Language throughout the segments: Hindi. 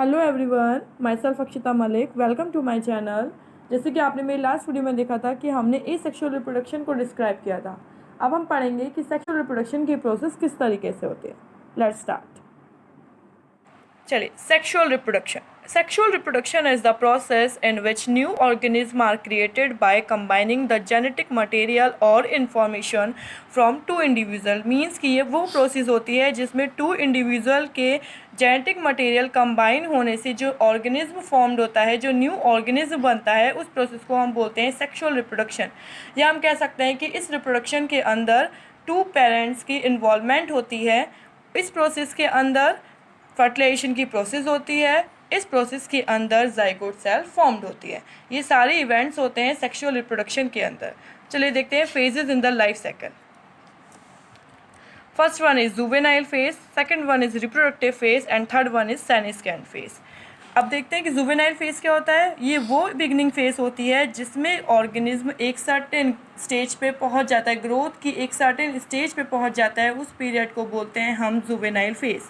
Hello everyone, myself Akshita Malik. Welcome to my channel. जैसे कि आपने मेरी लास्ट वीडियो में देखा था कि हमने एसेक्सुअल रिप्रोडक्शन को डिस्क्राइब किया था। अब हम पढ़ेंगे कि सेक्सुअल रिप्रोडक्शन की प्रोसेस किस तरीके से होती है। Let's start. चलिए, sexual reproduction. Sexual reproduction is the process in which new organisms are created by combining the genetic material or information from two individual। Means कि ये वो प्रोसेस होती है जिसमें टू इंडिविजुअल के जेनेटिक मटेरियल कंबाइन होने से जो ऑर्गेनिज्म फॉर्म्ड होता है, जो न्यू ऑर्गेनिज्म बनता है, उस प्रोसेस को हम बोलते हैं सेक्सुअल रिप्रोडक्शन। या हम कह सकते हैं कि इस रिप्रोडक्शन के अंदर टू पेरेंट्स की इन्वॉल्वमेंट होती है। इस प्रोसेस के अंदर फर्टिलाइजेशन की प्रोसेस होती है। इस प्रोसेस के अंदर जाइगोट सेल फॉर्म्ड होती है। ये सारे इवेंट्स होते हैं सेक्सुअल रिप्रोडक्शन के अंदर। चलिए देखते हैं phases in the life cycle. First one is juvenile phase, second one is reproductive phase and third one is senescent phase. अब देखते हैं कि जुवेनाइल फेज क्या होता है। ये वो बिगनिंग फेज होती है जिसमें ऑर्गेनिज्म एक सर्टेन स्टेज पे पहुंच जाता है, ग्रोथ की एक सर्टेन स्टेज पे पहुंच जाता है। उस पीरियड को बोलते हैं हम juvenile phase.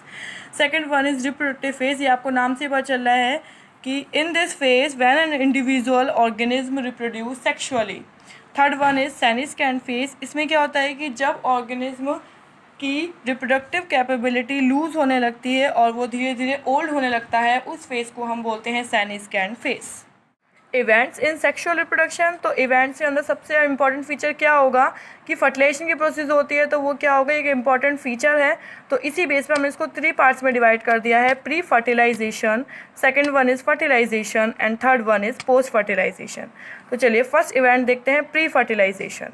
Second one is reproductive phase. ये आपको नाम से पता चल रहा है कि in this phase when an individual organism reproduce sexually. Third one is senescent phase. इसमें क्या होता है कि जब ऑर्गेनिज्म की रिप्रोडक्टिव कैपेबिलिटी लूज़ होने लगती है और वो धीरे धीरे ओल्ड होने लगता है, उस फेज़ को हम बोलते हैं senescent phase. Events in sexual reproduction. तो इवेंट्स के अंदर सबसे इंपॉर्टेंट फीचर क्या होगा कि फर्टिलाइजेशन की प्रोसेस होती है, तो वो क्या होगा, एक इंपॉर्टेंट फीचर है। तो इसी बेस पर हमने इसको 3 पार्ट्स में डिवाइड कर दिया है। Pre fertilisation, second one is fertilisation and third one is post fertilisation. तो चलिए फर्स्ट इवेंट देखते हैं, प्री फर्टिलाइजेशन।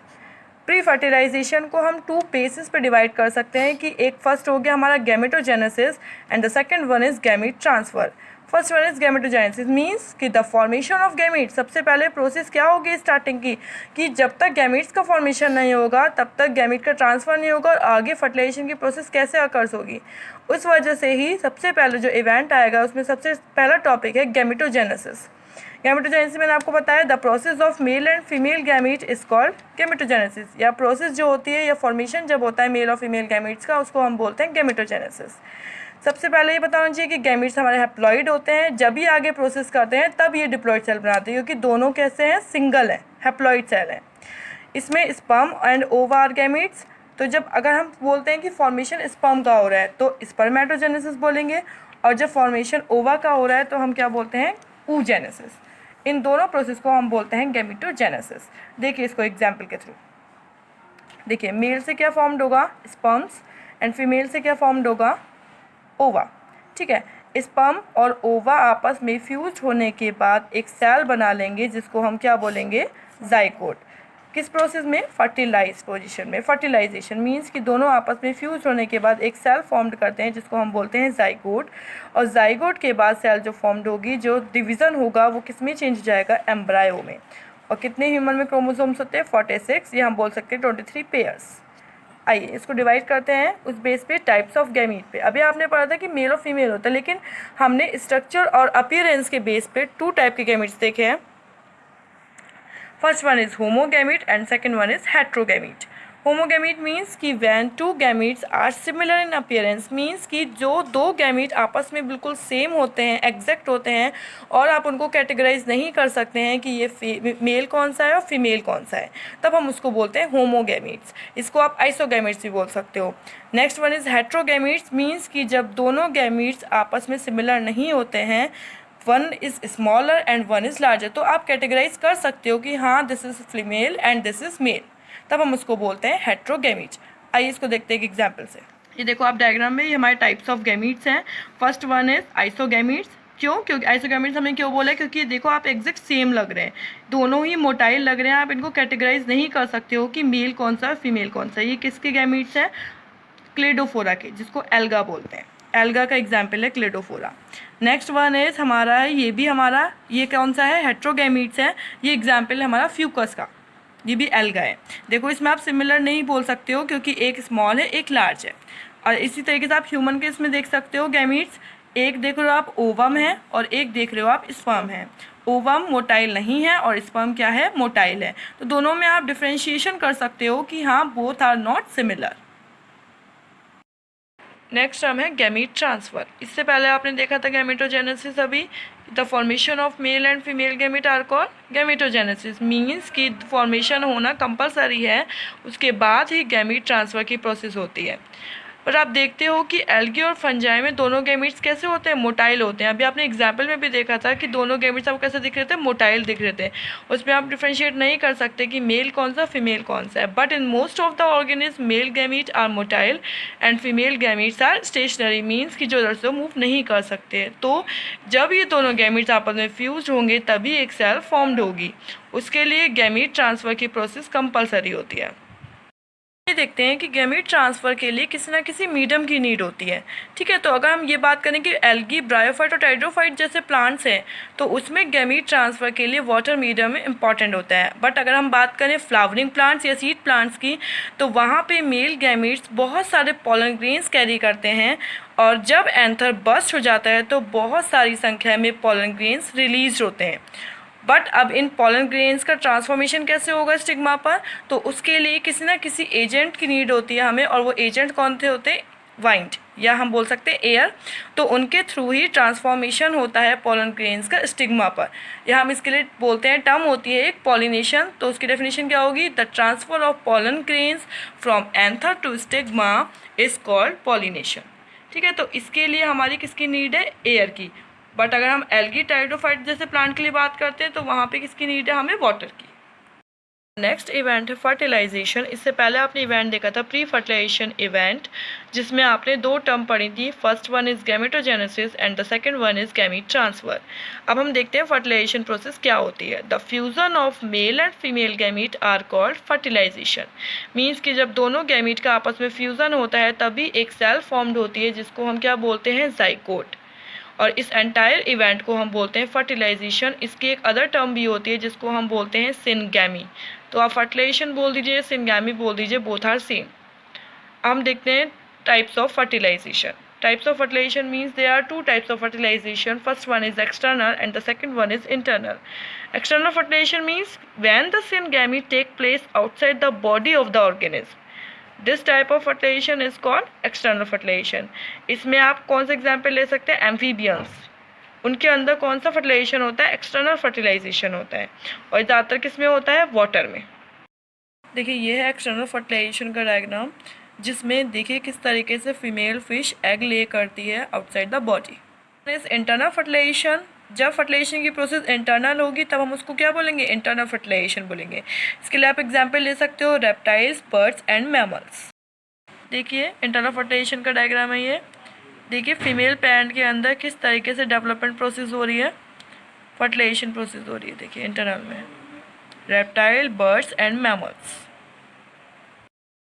प्री फर्टिलाइजेशन को हम 2 बेसिस पे डिवाइड कर सकते हैं कि एक फर्स्ट हो गया हमारा gametogenesis and the second one is gamete transfer. First one is gametogenesis means कि द फॉर्मेशन ऑफ गैमीट। सबसे पहले प्रोसेस क्या होगी स्टार्टिंग की कि जब तक गैमीट्स का फॉर्मेशन नहीं होगा तब तक गैमीट का ट्रांसफ़र नहीं होगा और आगे फर्टिलाइजेशन की प्रोसेस कैसे अकर्स होगी। उस वजह से ही सबसे पहले जो इवेंट आएगा उसमें सबसे पहला टॉपिक है गैमेटोजेनेसिस। गैमेटोजेनेसिस मैंने आपको बताया the process of male and female gamete is called gametogenesis. या प्रोसेस जो होती है या फॉर्मेशन जब होता है मेल और फीमेल गैमीट्स का, उसको हम बोलते हैं गैमेटोजेनेसिस। सबसे पहले ये बताना चाहिए कि गैमीट्स हमारे हैप्लॉइड होते हैं। जब ये आगे प्रोसेस करते हैं तब ये डिप्लॉइड सेल बनाते हैं, क्योंकि दोनों कैसे हैं, सिंगल हैं, हैप्लॉइड सेल हैं। इसमें स्पर्म एंड ओवा आर गैमीट्स। तो जब अगर हम बोलते हैं कि फॉर्मेशन स्पर्म का हो रहा है तो स्पर्मेटोजेनेसिस बोलेंगे, और जब फॉर्मेशन ओवा का हो रहा है तो हम क्या बोलते हैं, oogenesis। इन दोनों प्रोसेस को हम बोलते हैं गैमेटोजेनेसिस। देखिए इसको एग्जाम्पल के थ्रू देखिए। मेल से क्या फॉर्म्ड होगा, स्पर्म्स, एंड फीमेल से क्या फॉर्म्ड होगा, ओवा। ठीक है, स्पर्म और ओवा आपस में फ्यूज होने के बाद एक सेल बना लेंगे जिसको हम क्या बोलेंगे, जाइगोट। किस प्रोसेस में, फर्टिलाइज पोजीशन में। फर्टिलाइजेशन मींस कि दोनों आपस में फ्यूज होने के बाद एक सेल फॉर्म्ड करते हैं जिसको हम बोलते हैं जाइगोट। और जाइगोट के बाद सेल जो फॉर्म्ड होगी, जो डिवीज़न होगा वो किस में चेंज हो जाएगा, एम्ब्रायो में। और कितने ह्यूमन में क्रोमोसोम्स होते हैं, 46, या हम बोल सकते हैं 23 पेयर्स। आइए इसको डिवाइड करते हैं उस बेस पे टाइप्स ऑफ गैमीट पे। अभी आपने पढ़ा था कि मेल और फीमेल होता है, लेकिन हमने स्ट्रक्चर और अपीयरेंस के बेस पे 2 टाइप के गैमीट्स देखे हैं। First one is homogamete and second one is heterogamete. Homogamete means कि when 2 gametes are similar in appearance, means कि जो 2 गैमीट आपस में बिल्कुल सेम होते हैं, एग्जैक्ट होते हैं, और आप उनको कैटेगराइज नहीं कर सकते हैं कि ये मेल कौन सा है और फीमेल कौन सा है, तब हम उसको बोलते हैं होमोगैमीट्स। इसको आप आइसोगैमीट्स भी बोल सकते हो। नेक्स्ट वन इज हेट्रोगैमीट्स मीन्स कि जब दोनों गैमीट्स आपस में सिमिलर नहीं होते हैं, one is smaller and one is larger, तो आप कैटेगराइज कर सकते हो कि हाँ this is female and this is male, तब हम उसको बोलते हैं हेट्रोगैमीट। आइए इसको देखते हैं एक एग्जाम्पल से। ये देखो आप डायग्राम में, ये हमारे टाइप्स ऑफ गैमीट्स हैं। First one is isogametes. क्यों, क्योंकि आइसोगैमीट्स हमने क्यों बोला है, क्योंकि देखो आप एग्जैक्ट सेम लग रहे हैं, दोनों ही मोटाइल लग रहे हैं, आप इनको कैटेगराइज नहीं कर सकते हो कि मेल कौन सा है फीमेल कौन सा है। ये किसके गैमीट्स हैं, क्लेडोफोरा के, जिसको एल्गा बोलते हैं। एल्गा का एग्जाम्पल है क्लेडोफोरा। नेक्स्ट वन इज हमारा है, ये भी हमारा, ये कौन सा है, हेट्रोगैमीट्स है। ये एग्जाम्पल है हमारा फ्यूकस का, ये भी एल्गा है। देखो इसमें आप सिमिलर नहीं बोल सकते हो क्योंकि एक स्मॉल है एक लार्ज है। और इसी तरीके से आप ह्यूमन के इसमें देख सकते हो गैमीट्स, एक देख रहे हो आप ओवम है और एक देख रहे हो आप स्पर्म है। ओवम मोटाइल नहीं है और स्पर्म क्या है, मोटाइल है। तो दोनों में आप डिफ्रेंशिएशन कर सकते हो कि हाँ both are not similar. Next term है गैमीट ट्रांसफ़र। इससे पहले आपने देखा था गैमेटोजेनेसिस। अभी the formation of male and female gamete are called gametogenesis. Means कि फॉर्मेशन होना कंपलसरी है, उसके बाद ही गैमीट ट्रांसफ़र की प्रोसेस होती है। पर आप देखते हो कि एल्गी और फंजाई में दोनों गैमीट्स कैसे होते हैं, मोटाइल होते हैं। अभी आपने एग्जाम्पल में भी देखा था कि दोनों गैमीट्स आपको कैसे दिख रहे थे, मोटाइल दिख रहे थे। उसमें आप डिफ्रेंशिएट नहीं कर सकते कि मेल कौन सा फीमेल कौन सा है। But in most of the organism male gamete are motile and female gametes are stationary, means कि जो इधर से मूव नहीं कर सकते। तो जब ये दोनों गैमीट्स आपस में फ्यूज होंगे तभी एक सेल फॉर्म्ड होगी। उसके लिए गैमीट ट्रांसफ़र की प्रोसेस कंपलसरी होती है। ये देखते हैं कि गैमीट ट्रांसफ़र के लिए किसी ना किसी मीडियम की नीड होती है। ठीक है, तो अगर हम ये बात करें कि एल्गी, ब्रायोफाइट और टाइड्रोफाइट जैसे प्लांट्स हैं तो उसमें गैमीट ट्रांसफ़र के लिए वाटर मीडियम इंपॉर्टेंट होता है। बट अगर हम बात करें फ्लावरिंग प्लांट्स या सीड प्लांट्स की, तो वहाँ पे मेल गैमीट्स बहुत सारे पॉलन ग्रेन्स कैरी करते हैं और जब एंथर बस्ट हो जाता है तो बहुत सारी संख्या में पॉलन ग्रेन्स रिलीज होते हैं। बट अब इन पॉलन ग्रेन्स का ट्रांसफॉर्मेशन कैसे होगा स्टिग्मा पर, तो उसके लिए किसी ना किसी एजेंट की नीड होती है हमें, और वो एजेंट कौन से होते हैं, वाइंड या हम बोल सकते हैं एयर। तो उनके थ्रू ही ट्रांसफॉर्मेशन होता है पॉलन ग्रेन्स का स्टिग्मा पर, या हम इसके लिए बोलते हैं टर्म होती है एक पॉलिनेशन। तो उसकी डेफिनेशन क्या होगी, the transfer of pollen grains from anther to stigma is called pollination. ठीक है, तो इसके लिए हमारी किसकी नीड है, एयर की। बट अगर हम एल्गी, टाइडोफाइट जैसे प्लांट के लिए बात करते हैं तो वहाँ पे किसकी नीड है, हमें वाटर की। नेक्स्ट इवेंट है फर्टिलाइजेशन। इससे पहले आपने इवेंट देखा था प्री फर्टिलाइजेशन इवेंट, जिसमें आपने दो टर्म पढ़ी थी। First one is gametogenesis and the second one is gamete transfer. अब हम देखते हैं फर्टिलाइजेशन प्रोसेस क्या होती है। The fusion of male and female gamete are called fertilisation. Means कि जब दोनों गैमीट का आपस में फ्यूज़न होता है तभी एक सेल फॉर्म्ड होती है, जिसको हम क्या बोलते हैं, ज़ाइगोट। और इस एंटायर इवेंट को हम बोलते हैं फर्टिलाइजेशन। इसकी एक अदर टर्म भी होती है जिसको हम बोलते हैं सिनगैमी। तो आप फर्टिलाइजेशन बोल दीजिए, सिनगैमी बोल दीजिए, बोथ आर सेम। हम देखते हैं types of fertilisation. Types of fertilisation means there are two types of fertilisation. First one is external and the second one is internal. External fertilisation means when the syngamy take place outside the body of the organism. This type of fertilisation is called external fertilisation. इसमें आप कौन सा एग्जाम्पल ले सकते हैं, एम्फीबियंस। उनके अंदर कौन सा फर्टिलाइजेशन होता है, एक्सटर्नल फर्टिलाइजेशन होता है, और ज़्यादातर किस में होता है, वाटर में। देखिए ये है एक्सटर्नल फर्टिलाइजेशन का डायग्राम, जिसमें देखिए किस तरीके से फीमेल फिश एग ले करती है आउटसाइड द बॉडी। इस इंटरनल फर्टिलाइजेशन, जब फर्टिलाइजेशन की प्रोसेस इंटरनल होगी तब हम उसको क्या बोलेंगे, इंटरनल फर्टिलाइजेशन बोलेंगे। इसके लिए आप एग्जाम्पल ले सकते हो रेप्टाइल्स, बर्ड्स एंड मैमल्स। देखिए इंटरनल फर्टिलाइजेशन का डायग्राम है ये। देखिए फीमेल पेरेंट के अंदर किस तरीके से डेवलपमेंट प्रोसेस हो रही है, फर्टिलाइजेशन प्रोसेस हो रही है। देखिए इंटरनल में reptile, birds and mammals.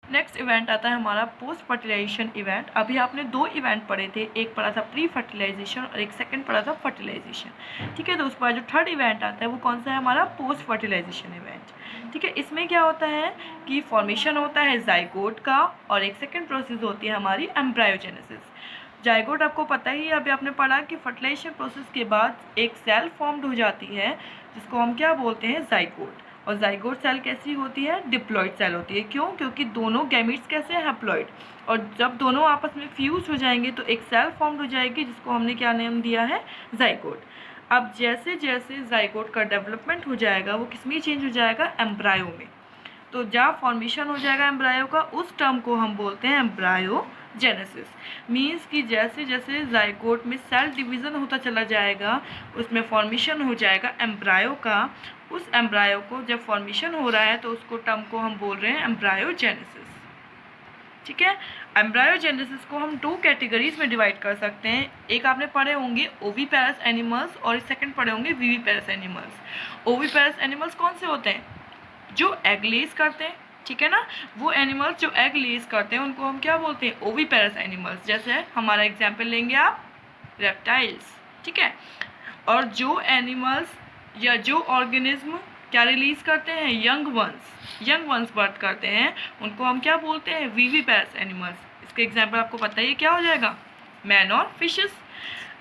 Next event आता है हमारा पोस्ट फर्टिलाइजेशन इवेंट। अभी आपने दो इवेंट पढ़े थे, एक पढ़ा था प्री फर्टिलाइजेशन और एक सेकंड पढ़ा था फर्टिलाइजेशन। ठीक है, तो उस पर जो थर्ड इवेंट आता है वो कौन सा है, हमारा पोस्ट फर्टिलाइजेशन इवेंट। ठीक है, इसमें क्या होता है कि फॉर्मेशन होता है जाइगोट का, और एक सेकेंड प्रोसेस होती है हमारी एम्ब्रायोजेनेसिस। जाइगोट आपको पता ही है, अभी आपने पढ़ा कि फर्टिलाइजेशन प्रोसेस के बाद एक सेल फॉर्म्ड हो जाती है जिसको हम क्या बोलते हैं, जाइगोट। और जाइगोट सेल कैसी होती है, डिप्लॉइड सेल होती है। क्यों, क्योंकि दोनों गैमीट्स कैसे हैं, हैप्लॉइड। और जब दोनों आपस में फ्यूज हो जाएंगे तो एक सेल फॉर्म्ड हो जाएगी जिसको हमने क्या नाम दिया है, जाइगोट। अब जैसे जैसे जाइगोट का डेवलपमेंट हो जाएगा वो किस में चेंज हो जाएगा, एम्ब्रायो में। तो जब फॉर्मेशन हो जाएगा एम्ब्रायो का, उस टर्म को हम बोलते हैं एम्ब्रायोजेनेसिस। मीन्स कि जैसे जैसे जाइगोट में सेल डिवीज़न होता चला जाएगा उसमें फॉर्मेशन हो जाएगा एम्ब्रायो का। उस एम्ब्रायो को जब फॉर्मेशन हो रहा है तो उसको टर्म को हम बोल रहे हैं एम्ब्रायोजेनेसिस। ठीक है, एम्ब्रायोजेनेसिस को हम दो कैटेगरीज में डिवाइड कर सकते हैं। एक आपने पढ़े होंगे ओविपेरस एनिमल्स और सेकंड पढ़े होंगे विविपेरस एनिमल्स। ओविपेरस एनिमल्स कौन से होते हैं, जो एग लेस करते हैं। ठीक है ना, वो एनिमल्स जो एग लेस करते हैं उनको हम क्या बोलते हैं, ओविपेरस एनिमल्स। जैसे हमारा एग्जाम्पल लेंगे आप, रेप्टाइल्स। ठीक है, और जो एनिमल्स या जो ऑर्गेनिज्म क्या रिलीज करते हैं, यंग वंस बर्थ करते हैं, उनको हम क्या बोलते हैं, विविपेरस एनिमल्स। इसके एग्जाम्पल आपको पता ही क्या हो जाएगा, मैन और फिशेस।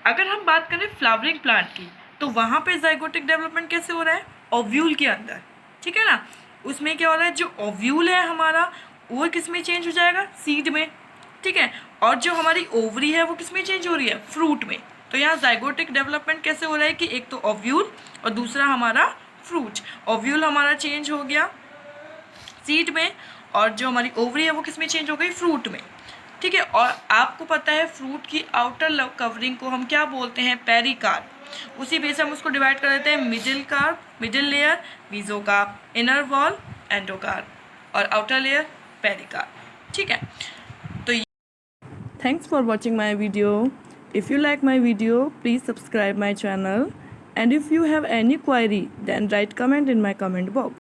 अगर हम बात करें फ्लावरिंग प्लांट की, तो वहाँ पे जाइगोटिक डेवलपमेंट कैसे हो रहा है, ओव्यूल के अंदर। ठीक है ना, उसमें क्या हो रहा है, जो ओव्यूल है हमारा वो किस में चेंज हो जाएगा, सीड में। ठीक है, और जो हमारी ओवरी है वो किस में चेंज हो रही है, फ्रूट में। तो यहाँ जाइगोटिक डेवलपमेंट कैसे हो रहा है कि एक तो ओव्यूल और दूसरा हमारा फ्रूट। ओव्यूल हमारा चेंज हो गया सीड में और जो हमारी ओवरी है वो किस में चेंज हो गई, फ्रूट में। ठीक है, और आपको पता है फ्रूट की आउटर कवरिंग को हम क्या बोलते हैं, पेरिकार्प। उसी बेस हम उसको डिवाइड कर देते हैं middle carp, middle layer mesocarp, inner wall endocarp और आउटर लेयर पेरिकार्प। ठीक है, तो thanks for watching my video. If you like my video, please subscribe my channel, and if you have any query, then write comment in my comment box.